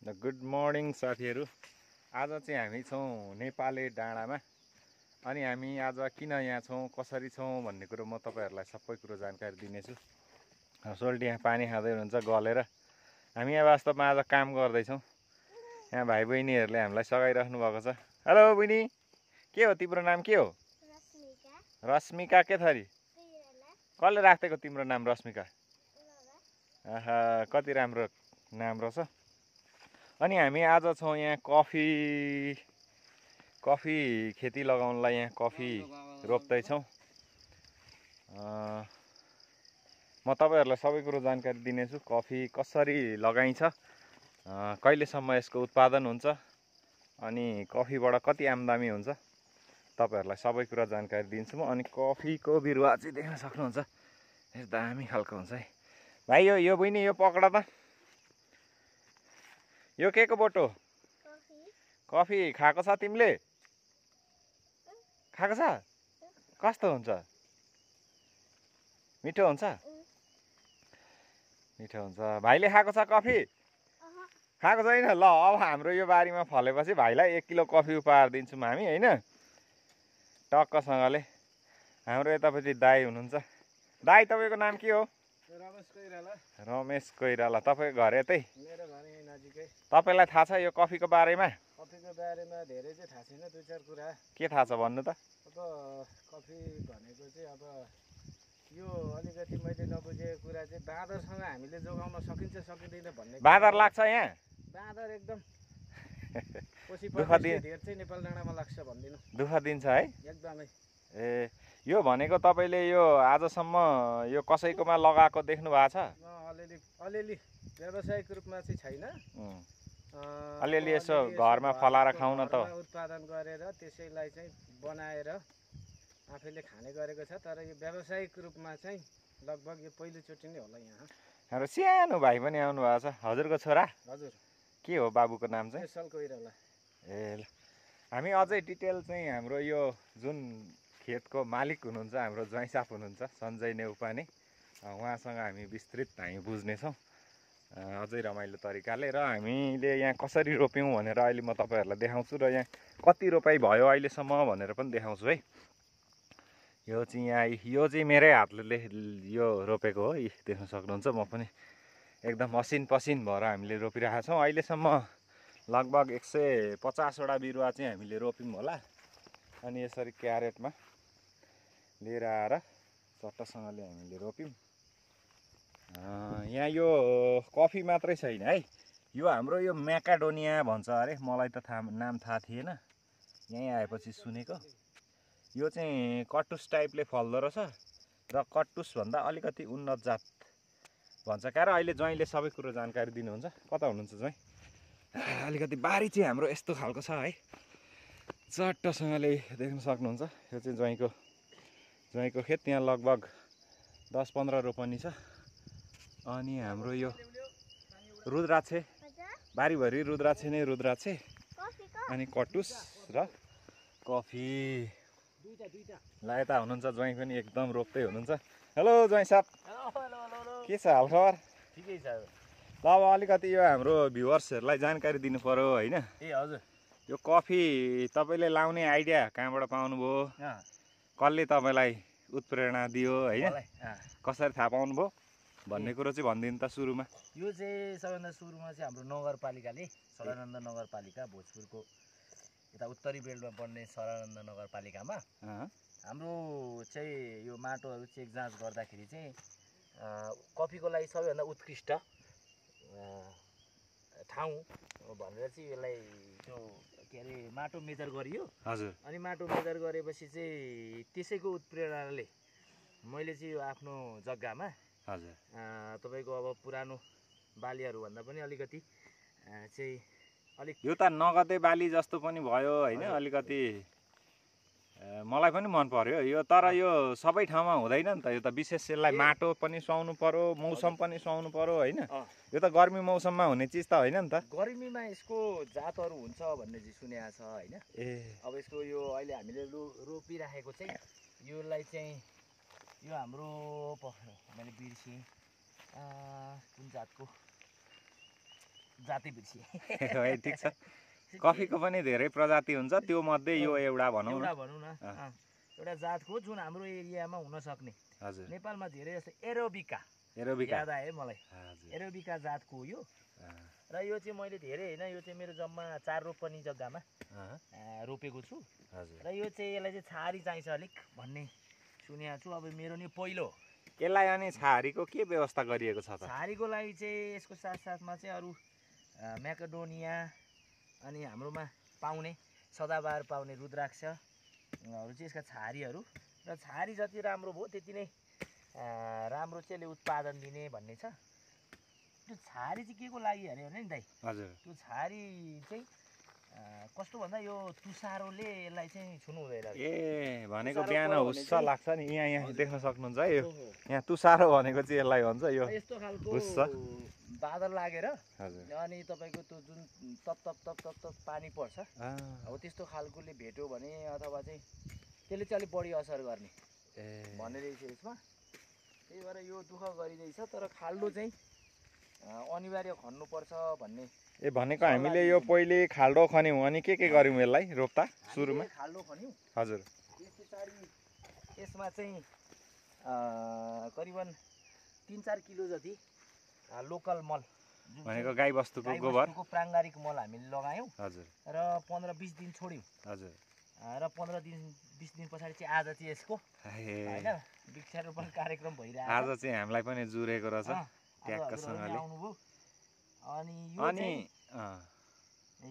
Good morning साथीहरू। आज चाहिँ हामी छौँ नेपाले डाँडामा। अनि हामी आज किन यहाँ छौँ, कसरी छौँ भन्ने कुरो म तपाईँहरूलाई सबै कुरो जानकारी दिनेछु। सोल्टी यहाँ पानी खाँदै हुनुहुन्छ गलेर। हामी यहाँ वास्तवमा आज काम गर्दैछौँ। यहाँ भाइ बहिनीहरूले हामीलाई सघाइराख्नु भएको छ। हेलो बहिनी, के हो तिम्रो नाम, के हो? रश्मिका के थरी? कसले राखिदिएको तिम्रो नाम रश्मिका? आहा, कति राम्रो नाम रहेछ। अनि हामी आज छौँ यहाँ कफी खेती लगाउनलाई। यहाँ कफी रोप्दैछौँ। म तपाईँहरूलाई सबै कुरो जानकारी दिनेछु। कफी कसरी लगाइन्छ, कहिलेसम्म यसको उत्पादन हुन्छ, अनि कफीबाट कति आम्दानी हुन्छ, तपाईँहरूलाई सबै कुरा जानकारी दिन्छु म। अनि कफीको बिरुवा चाहिँ देख्न सक्नुहुन्छ, यस्तो दामी खालको हुन्छ है भाइ। यो बहिनी, यो पक्ड त। यो के को बोटो? कफी खाएको छ तिमीले? खाएको छ? कस्तो हुन्छ? मिठो हुन्छ? मिठो हुन्छ। भाइले खाएको छ कफी? खाएको छैन? ल, अब हाम्रो यो बारीमा फलेपछि भाइलाई 1 किलो कफी उपहार दिन्छौँ हामी, होइन? टक्कसँगले। हाम्रो यतापट्टि दाई हुनुहुन्छ। दाई, तपाईँको नाम के हो? रमेश कोइराला। तपाईँको घर यतै? मेरो घर यही नजिकै। तपाईँलाई थाहा छ यो कफीको बारेमा? कफीको बारेमा धेरै चाहिँ थाहा छैन, 2-4 कुरा। के थाहा छ भन्नु त? अब कफी भनेको चाहिँ अब यो अलिकति मैले नबुझेको कुरा चाहिँ बाँदरसँग हामीले जोगाउन सकिन्छ सकिँदैन भन्ने। बाँदर लाग्छ यहाँ? बाँदर एकदम दुःख धेर चाहिँ नेपाल डाँडामा लाग्छ भनिदिनु। दुःख दिन्छ है एकदमै। ए, यो भनेको तपाईँले यो आजसम्म यो कसैकोमा लगाएको देख्नु भएको छ? अलिअलि व्यावसायिक रूपमा चाहिँ छैन। अलिअलि यसो घरमा फलाएर खाउन त उत्पादन गरेर त्यसैलाई चाहिँ बनाएर आफैले खाने गरेको छ। तर यो व्यावसायिक रूपमा चाहिँ लगभग यो पहिलोचोटि नै होला यहाँ। हाम्रो सानो भाइ पनि आउनु भएको छ। हजुरको छोरा? हजुर। के हो बाबुको नाम चाहिँ? विशाल कोइराला। ए, हामी अझै डिटेल चाहिँ हाम्रो यो जुन खेतको मालिक हुनुहुन्छ, हाम्रो ज्वाइँसाप हुनुहुन्छ, सञ्जय नेउपाने, उहाँसँग हामी विस्तृत हामी बुझ्नेछौँ अझै रमाइलो तरिकाले। र हामीले यहाँ कसरी रोप्यौँ भनेर अहिले म तपाईँहरूलाई देखाउँछु, र यहाँ कति रोपाइ भयो अहिलेसम्म भनेर पनि देखाउँछु है। यो चाहिँ मेरै हातले यो रोपेको हो। देख्न सक्नुहुन्छ, म पनि एकदम असिन पसिन भएर हामीले रोपिरहेका छौँ। अहिलेसम्म लगभग 150वटा बिरुवा चाहिँ हामीले रोप्यौँ होला। अनि यसरी क्यारेटमा लिएर आएर चट्टसँगले हामीले रोप्यौँ। यहाँ यो कफी मात्रै छैन है, यो हाम्रो यो म्याकाडोनिया भन्छ अरे, मलाई त नाम थाहा थिएन, यहीँ आएपछि सुनेको। यो चाहिँ कटुस टाइपले फल्दो रहेछ, र कटुसभन्दा अलिकति उन्नत जात भन्छ क्या। र अहिले ज्वाइँले सबै कुरो जानकारी दिनुहुन्छ। कता हुनुहुन्छ ज्वाइँ? अलिकति बारी चाहिँ हाम्रो यस्तो खालको छ है, चट्टसँगले देख्न सक्नुहुन्छ। यो चाहिँ ज्वाइँको खेत। यहाँ लगभग 10-15 रोपनी छ। अनि हाम्रो यो रुद्राक्षे, बारीभरि रुद्राक्षे नै रुद्राक्षे, अनि कटुस र कफी। ल, यता हुनुहुन्छ ज्वाइँ पनि, एकदम रोप्दै हुनुहुन्छ। हेलो ज्वाइँ साहब, के छ हालखबर? ठिकै छ। ल, अब अलिकति यो हाम्रो भ्युवर्सहरूलाई जानकारी दिनु पर्यो होइन? ए हजुर। यो कफी तपाईँले लाउने आइडिया कहाँबाट पाउनुभयो? कसले तपाईँलाई उत्प्रेरणा दियो होइन? कसरी थाहा पाउनुभयो भन्ने कुरो चाहिँ भनिदिनु त सुरुमा। यो चाहिँ सबैभन्दा सुरुमा चाहिँ हाम्रो नगरपालिकाले, सरानन्द नगरपालिका, भोजपुरको यता उत्तरी बेल्टमा पर्ने सरानन्द नगरपालिकामा हाम्रो चाहिँ यो माटोहरू चेक जाँच गर्दाखेरि चाहिँ कफीको लागि सबैभन्दा उत्कृष्ट ठाउँ भनेर चाहिँ यसलाई त्यो के अरे माटो मेजर गरियो। हजुर। अनि माटो मेजर गरेपछि चाहिँ त्यसैको उत्प्रेरणाले मैले चाहिँ यो आफ्नो जग्गामा, हजुर, तपाईँको अब पुरानो बालीहरूभन्दा पनि अलिकति चाहिँ यो त नगदे बाली जस्तो पनि भयो होइन? अलिकति मलाई पनि मन पर्यो यो। तर यो सबै ठाउँमा हुँदैन नि त, यो त विशेष यसलाई माटो पनि सुहाउनु पर्यो, मौसम पनि सुहाउनु पर्यो होइन? यो त गर्मी मौसममा हुने चिज त होइन नि त। गर्मीमा यसको जातहरू हुन्छ भन्ने चाहिँ सुनेको छ होइन? ए, अब यसको यो अहिले हामीले रोपिराखेको चाहिँ योलाई चाहिँ यो हाम्रो मैले बिर्सेँ कुन जातको जाति बिर्सिए है ठिक छ कफीको पनि धेरै प्रजाति हुन्छ त्यो मध्ये यो एउटा भनौँ एउटा न भनौँ न एउटा जातको जुन हाम्रो एरियामा हुन सक्ने हजुर नेपालमा धेरै जस्तो एरोबिका एरोबिका याद आयो मलाई हजुर एरोबिका जातको हो यो र यो चाहिँ मैले धेरै होइन यो चाहिँ मेरो जम्मा 4 रोपनी जग्गामा रोपेको छु हजुर र यो चाहिँ यसलाई चाहिँ छहारी चाहिन्छ अलिक भन्ने सुनेको छु अब मेरो नि पहिलो यसलाई अनि छहारीको के व्यवस्था गरिएको छ त छहारीको लागि चाहिँ यसको साथसाथमा चाहिँ अरू म्याकाडोनिया अनि हाम्रोमा पाउने सदाबहार पाउने रुद्राक्षहरू चाहिँ यसका छहारीहरू र छहारी जति राम्रो भयो त्यति नै राम्रो चाहिँ यसले उत्पादन दिने भन्ने छ त्यो छहारी चाहिँ के को लागि अरे भने नि दाइ हजुर त्यो छहारी चाहिँ कस्तो भन्दा यो तुसारोले यसलाई चाहिँ छुनु हुँदैन ए भनेको बिहान हुस्स लाग्छ नि यहाँ देख्न सक्नुहुन्छ है यो यहाँ तुसारो भनेको चाहिँ यसलाई भन्छ यो यस्तो खालको हुस्स बादल लागेर हजुर अनि तपाईँको त्यो जुन तप तप तप तप तप पानी पर्छ अब त्यस्तो खालकोले भेट्यो भने अथवा चाहिँ त्यसले चाहिँ अलिक बढी असर गर्ने भन्ने रहेछ यसमा त्यही भएर यो दुःख गरिँदैछ तर खाल्डो चाहिँ अनिवार्य खन्नुपर्छ भन्ने ए भनेको हामीले यो पहिले खाल्डो खन्यौँ अनि के गर्यौँ यसलाई रोप्दा सुरुमा खाल्डो खन्यौँ हजुर त्यस पछाडि यसमा चाहिँ करिबन 3-4 किलो जति लोकल मल भनेको गाईबस्तुको गोबर प्राङ्गारिक मल हामीले लगायौँ हजुर र 15-20 दिन छोड्यौँ हजुर र 15-20 दिन पछाडि चाहिँ आज चाहिँ यसको होइन वृक्षारोपण कार्यक्रम भइरहेको आज चाहिँ हामीलाई पनि जुरेको रहेछ ट्याक्कसँगले आउनुभयो अनि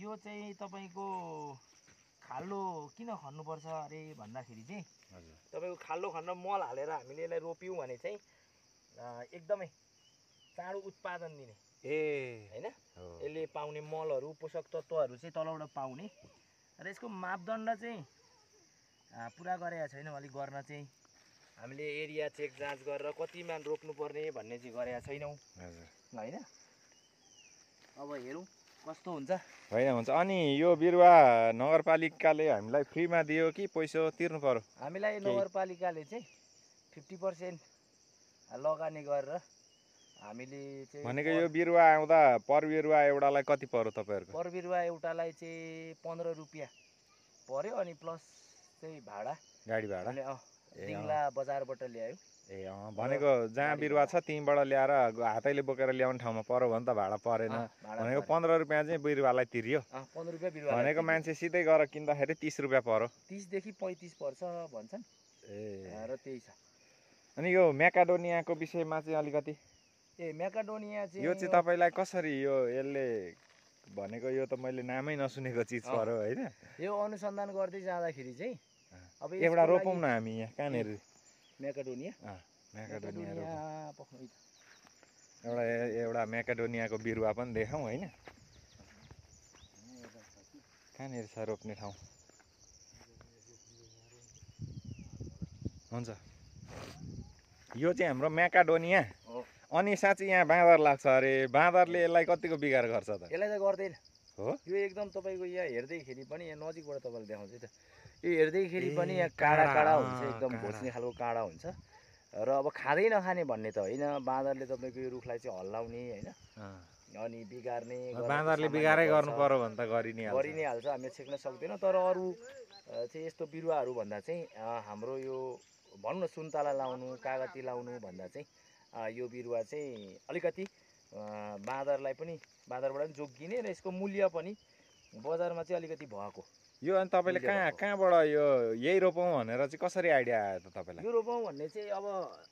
यो चाहिँ तपाईँको खाल्डो किन खन्नुपर्छ अरे भन्दाखेरि चाहिँ तपाईँको खाल्डो खनेर मल हालेर हामीले यसलाई रोप्यौँ भने चाहिँ एकदमै चाँडो उत्पादन दिने होइन यसले पाउने मलहरू पोषक तत्त्वहरू चाहिँ तलबाट पाउने र यसको मापदण्ड चाहिँ पुरा गरेका छैनौँ अलिक गर्न चाहिँ हामीले एरिया चेक जाँच गरेर कतिमा रोप्नुपर्ने भन्ने चाहिँ गरेका छैनौँ होइन अब हेरौँ कस्तो हुन्छ होइन हुन्छ अनि यो बिरुवा नगरपालिकाले हामीलाई फ्रीमा दियो कि पैसा तिर्नु पर्यो हामीलाई नगरपालिकाले चाहिँ 50% लगानी गरेर हामीले चाहिँ भनेको यो बिरुवा आउँदा पर बिरुवा एउटालाई कति पर्यो तपाईँहरूको पर बिरुवा एउटालाई चाहिँ 15 रुपियाँ पर्यो अनि प्लस चाहिँ भाडा गाडी भाडा दिङ्ला बजारबाट ल्यायो ए भनेको जहाँ बिरुवा छ त्यहीँबाट ल्याएर हातैले बोकेर ल्याउने ठाउँमा पर्यो भने त भाडा परेन भनेको 15 रुपियाँ चाहिँ बिरुवालाई तिर्यो 15 रुपियाँ बिरुवा भनेको मान्छे सिधै गएर किन्दाखेरि 30 रुपियाँ पर्यो 30 देखि 35 पर्छ भन्छन् र त्यही छ अनि यो म्याकाडोनियाको विषयमा चाहिँ अलिकति म्याकाडोनिया चाहिँ यो चाहिँ तपाईँलाई कसरी यो यसले भनेको यो त मैले नामै नसुनेको चिज पर्यो होइन यो अनुसन्धान गर्दै जाँदाखेरि चाहिँ अब एउटा रोपौँ न हामी यहाँ कहाँनिर म्याकाडोनिया एउटा म्याकाडोनियाको बिरुवा पनि देखाउँ होइन कहाँनिर छ रोप्ने ठाउँ हुन्छ यो चाहिँ हाम्रो म्याकाडोनिया अनि साँच्चै यहाँ बाँदर लाग्छ अरे बाँदरले यसलाई कतिको बिगार गर्छ त यसलाई त गर्दैन हो यो एकदम तपाईँको यहाँ हेर्दैखेरि पनि यहाँ नजिकबाट तपाईँले देखाउँछ त यो हेर्दैखेरि पनि यहाँ काँडा काँडा हुन्छ एकदम घोच्ने खालको काँडा हुन्छ र अब खाँदै नखाने भन्ने त होइन बाँदरले तपाईँको यो रुखलाई चाहिँ हल्लाउने होइन अनि बिगार्ने बाँदरले बिगारै गर्नु पर्यो भने त गरि नै हाल्छ हामीले छेक्न सक्दैनौँ तर अरू चाहिँ यस्तो बिरुवाहरू भन्दा चाहिँ हाम्रो यो भनौँ न सुन्तला लाउनु कागती लाउनु भन्दा चाहिँ यो बिरुवा चाहिँ अलिकति बाँदरलाई पनि बाँदरबाट पनि जोगिने र यसको मूल्य पनि बजारमा चाहिँ अलिकति भएको यो अनि तपाईँले कहाँबाट यो यही रोपौँ भनेर चाहिँ कसरी आइडिया आयो त तपाईँलाई यो रोपौँ भन्ने चाहिँ अब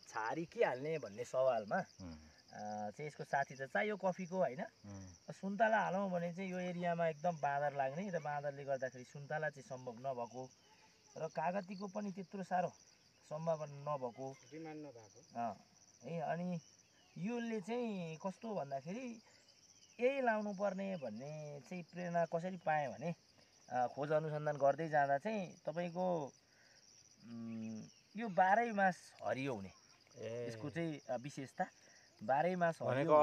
छहारी के हाल्ने भन्ने सवालमा चाहिँ यसको साथी त चाहियो कफीको होइन सुन्तला हालौँ भने चाहिँ यो एरियामा एकदम बाँदर लाग्ने र बाँदरले गर्दाखेरि सुन्तला चाहिँ सम्भव नभएको र कागतीको पनि त्यत्रो साह्रो सम्भावना नभएको डिमान्ड नभएको अनि योले चाहिँ कस्तो भन्दाखेरि यही लाउनु पर्ने भन्ने चाहिँ प्रेरणा कसरी पाएँ भने खोज अनुसन्धान गर्दै जाँदा चाहिँ तपाईँको यो 12 मास हरियो हुने यसको चाहिँ विशेषता 12 मास भनेको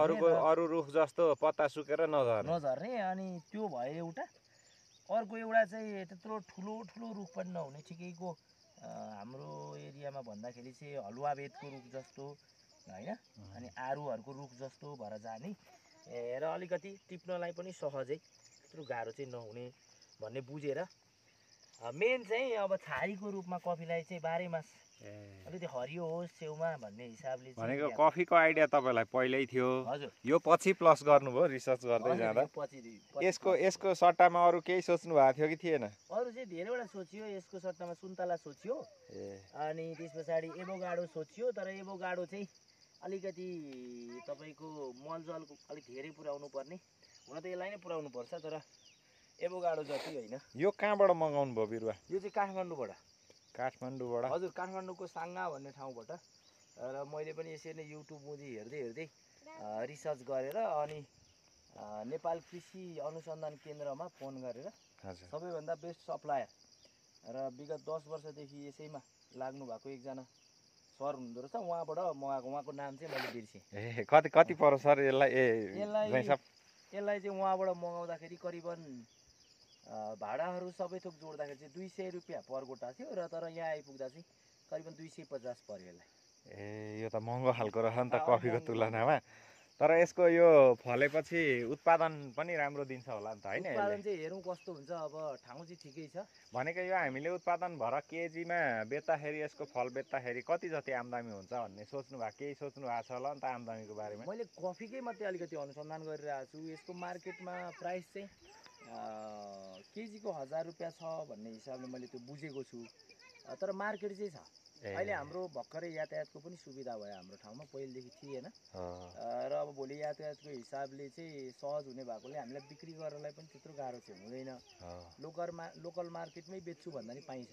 अरू रुख जस्तो पत्ता सुकेर नझर्ने अनि त्यो भयो एउटा अर्को एउटा चाहिँ त्यत्रो ठुलो ठुलो रुख पनि नहुने ठिकैको हाम्रो एरियामा भन्दाखेरि चाहिँ हलुवा बेतको रुख जस्तो होइन अनि आरुहरूको रुख जस्तो भएर जाने र अलिकति टिप्नलाई पनि सहजै त्यत्रो गाह्रो चाहिँ नहुने भन्ने बुझेर मेन चाहिँ अब छहारीको रूपमा कफीलाई चाहिँ बाह्रै मास अलिकति हरियो होस् छेउमा भन्ने हिसाबले भनेको कफीको आइडिया तपाईँलाई पहिल्यै थियो हजुर यो पछि प्लस गर्नुभयो रिसर्च गर्दै जाँदा यसको सट्टामा अरू केही सोच्नु भएको थियो कि थिएन अरू चाहिँ धेरैवटा सोचियो यसको सट्टामा सुन्तला सोचियो अनि त्यस पछाडि एभोगाडो सोचियो तर एभोगाडो चाहिँ अलिकति तपाईँको मलजलको अलिक धेरै पुर्याउनु पर्ने हुन त यसलाई नै पुर्याउनु पर्छ तर एभोगाडो जति होइन यो कहाँबाट मगाउनु भयो बिरुवा यो चाहिँ काठमाडौँबाट हजुर काठमाडौँको साङ्गा भन्ने ठाउँबाट र मैले पनि यसरी नै युट्युब मुजी हेर्दै रिसर्च गरेर अनि नेपाल कृषि अनुसन्धान केन्द्रमा फोन गरेर सबैभन्दा बेस्ट सप्लायर र विगत 10 वर्षदेखि यसैमा लाग्नु भएको एकजना सर हुनुहुँदो रहेछ उहाँबाट मगाएको उहाँको नाम चाहिँ मैले बिर्सेँ कति पर्यो सर यसलाई चाहिँ उहाँबाट मगाउँदाखेरि करिबन भाडाहरू सबै थोक जोड्दाखेरि चाहिँ 200 रुपियाँ पर गोटा थियो र तर यहाँ आइपुग्दा चाहिँ करिबन 250 पर्यो यसलाई यो त महँगो खालको रहेछ नि त कफीको तुलनामा तर यसको यो फलेपछि उत्पादन पनि राम्रो दिन्छ होला नि त होइन उत्पादन चाहिँ हेरौँ कस्तो हुन्छ अब ठाउँ चाहिँ ठिकै छ भनेको यो हामीले उत्पादन भएर केजीमा बेच्दाखेरि यसको फल बेच्दाखेरि कति जति आम्दानी हुन्छ भन्ने सोच्नु भएको छ होला नि त आम्दानीको बारेमा मैले कफीकै मात्रै अलिकति अनुसन्धान गरिरहेको छु यसको मार्केटमा प्राइस चाहिँ केजीको 1000 रुपियाँ छ भन्ने हिसाबले मैले त्यो बुझेको छु तर मार्केट चाहिँ छ अहिले हाम्रो भर्खरै यातायातको पनि सुविधा भयो हाम्रो ठाउँमा पहिलेदेखि थिएन र अब भोलि यातायातको हिसाबले चाहिँ सहज हुने भएकोले हामीलाई बिक्री गर्नलाई पनि त्यत्रो गाह्रो चाहिँ हुँदैन लोकल मार्केटमै बेच्छु भन्दा नि पाइन्छ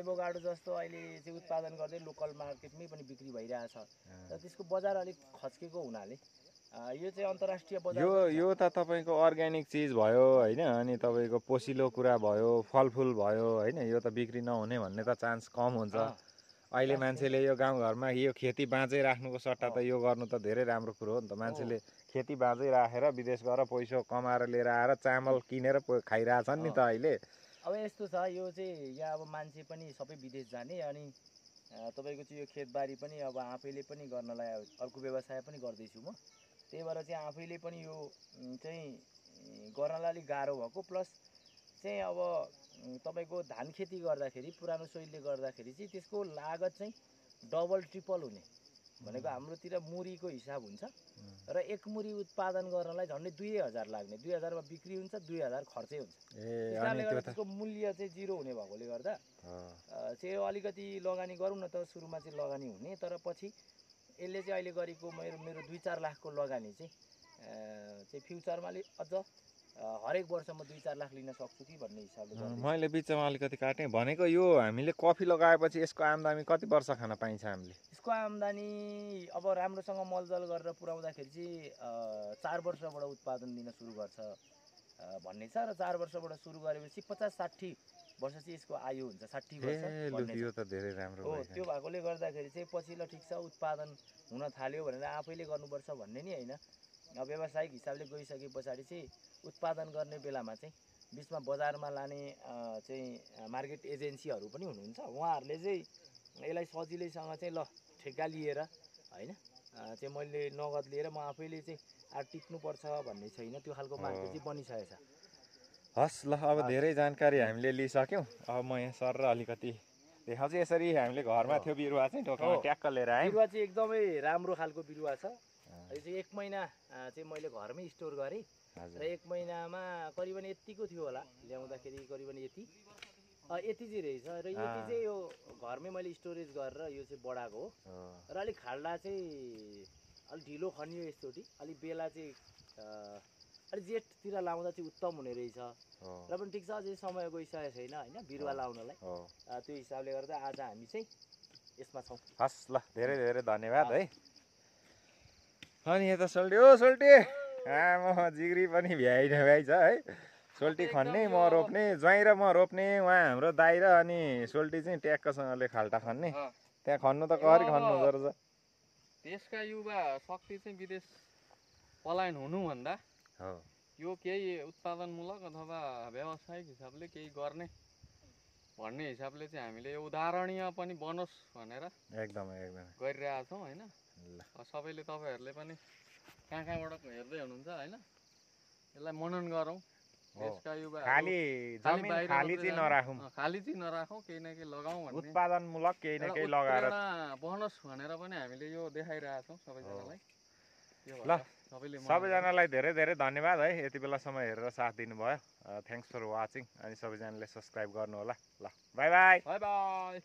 एभोगाडो जस्तो अहिले चाहिँ उत्पादन गर्दै लोकल मार्केटमै पनि बिक्री भइरहेछ र त्यसको बजार अलिक खच्केको हुनाले यो चाहिँ अन्तर्राष्ट्रिय बजार यो त तपाईँको अर्ग्यानिक चिज भयो होइन अनि तपाईँको पोसिलो कुरा भयो फलफुल भयो होइन यो त बिक्री नहुने भन्ने त चान्स कम हुन्छ अहिले मान्छेले यो गाउँघरमा यो खेती बाँझै राख्नुको सट्टा त यो गर्नु त धेरै राम्रो कुरो हो नि त मान्छेले खेती बाँझै राखेर विदेश गएर पैसा कमाएर लिएर आएर चामल किनेर खाइरहेछन् नि त अहिले अब यस्तो छ यो चाहिँ यहाँ अब मान्छे पनि सबै विदेश जाने अनि तपाईँको चाहिँ यो खेतबारी पनि अब आफैले पनि गर्नलाई अर्को व्यवसाय पनि गर्दैछु म त्यही भएर चाहिँ आफैले पनि यो चाहिँ गर्नलाई अलिक गाह्रो भएको प्लस चाहिँ अब तपाईँको धान खेती गर्दाखेरि पुरानो शैलीले गर्दाखेरि चाहिँ त्यसको लागत चाहिँ डबल ट्रिपल हुने भनेको हाम्रोतिर मुरीको हिसाब हुन्छ र एक मुरी उत्पादन गर्नलाई झन्डै 2000 लाग्ने 2000 मा बिक्री हुन्छ 2000 खर्चै हुन्छ त्यसले गर्दा त्यसको मूल्य चाहिँ जिरो हुने भएकोले गर्दा चाहिँ अलिकति लगानी गरौँ न त सुरुमा चाहिँ लगानी हुने तर पछि यसले चाहिँ अहिले गरेको मेरो 2-4 लाखको लगानी चाहिँ फ्युचरमा अलिक अझ हरेक वर्ष म 2-4 लाख लिन सक्छु कि भन्ने हिसाबले मैले बिचमा अलिकति काटेँ भनेको यो हामीले कफी लगाएपछि यसको आम्दानी कति वर्ष खान पाइन्छ हामीले यसको आम्दानी अब राम्रोसँग मलजल गरेर पुर्याउँदाखेरि चाहिँ 4 वर्षबाट उत्पादन दिन सुरु गर्छ भन्ने छ र 4 वर्षबाट सुरु गरेपछि 50-60 वर्ष चाहिँ यसको आयु हुन्छ 60 वर्ष यो त धेरै राम्रो हो त्यो भएकोले गर्दाखेरि चाहिँ पछि ल ठिक छ उत्पादन हुन थाल्यो भनेर आफैले गर्नुपर्छ भन्ने नि होइन व्यावसायिक हिसाबले गइसके पछाडि चाहिँ उत्पादन गर्ने बेलामा चाहिँ बिचमा बजारमा लाने चाहिँ मार्केट एजेन्सीहरू पनि हुनुहुन्छ उहाँहरूले चाहिँ यसलाई सजिलैसँग चाहिँ ल ठेक्का लिएर होइन चाहिँ मैले नगद लिएर म आफैले चाहिँ टिक्नुपर्छ भन्ने छैन त्यो खालको मार्केट चाहिँ बनिसकेको छ हस् ल अब धेरै जानकारी हामीले लिइसक्यौँ अब म यहाँ सर र अलिकति देखाउँछु यसरी हामीले घरमा थियो बिरुवा चाहिँ ढोकामा ट्याक्क लिएर आएँ बिरुवा चाहिँ एकदमै राम्रो खालको बिरुवा छ यो चाहिँ 1 महिना चाहिँ मैले घरमै स्टोर गरेँ र 1 महिनामा करिबन यतिको थियो होला ल्याउँदाखेरि करिबन यति चाहिँ रहेछ र यति चाहिँ यो घरमै मैले स्टोरेज गरेर यो चाहिँ बढाएको हो र अलिक खाल्डा चाहिँ अलिक ढिलो खनियो यस्तोटी अलिक बेला चाहिँ अलिक जेठतिर लाउँदा चाहिँ उत्तम हुने रहेछ र पनि ठिक छ अझै समय गइसकेको छैन होइन बिरुवा लाउनलाई त्यो हिसाबले गर्दा आज हामी चाहिँ यसमा छौँ हस् ल धेरै धेरै धन्यवाद है अनि यता सोल्टी सोल्टी म जिग्री पनि भ्याइ छ है सोल्टी खन्ने म रोप्ने ज्वाइँ र म रोप्ने उहाँ हाम्रो दाइ र अनि सोल्टी चाहिँ ट्याक्कसँगले खाल्टा खन्ने त्यहाँ खन्नु त कसरी खन्नु रहेछ देशका युवा शक्ति चाहिँ विदेश पलायन हुनुभन्दा यो केही उत्पादनमूलक अथवा व्यावसायिक हिसाबले केही गर्ने भन्ने हिसाबले चाहिँ हामीले यो उदाहरणीय पनि बनोस् भनेर एकदमै गरिरहेका छौँ होइन सबैले तपाईँहरूले पनि कहाँ कहाँबाट हेर्दै हुनुहुन्छ होइन, यसलाई मनन गरौँ। यसका युवा खाली जमिन खाली चाहिँ नराखौँ, खाली चाहिँ नराखौँ, केही न केही लगाउँ भन्ने उत्पादनमूलक केही न केही लगाएर बनोस् भनेर पनि हामीले यो देखाइरहेका छौँ सबैजनालाई। ल सबैजनालाई धेरै धेरै धन्यवाद है, यति बेलासम्म हेरेर साथ दिनुभयो। Thanks for watching. अनि सबैजनाले सब्सक्राइब गर्नु होला। ल बाई बाई। By by.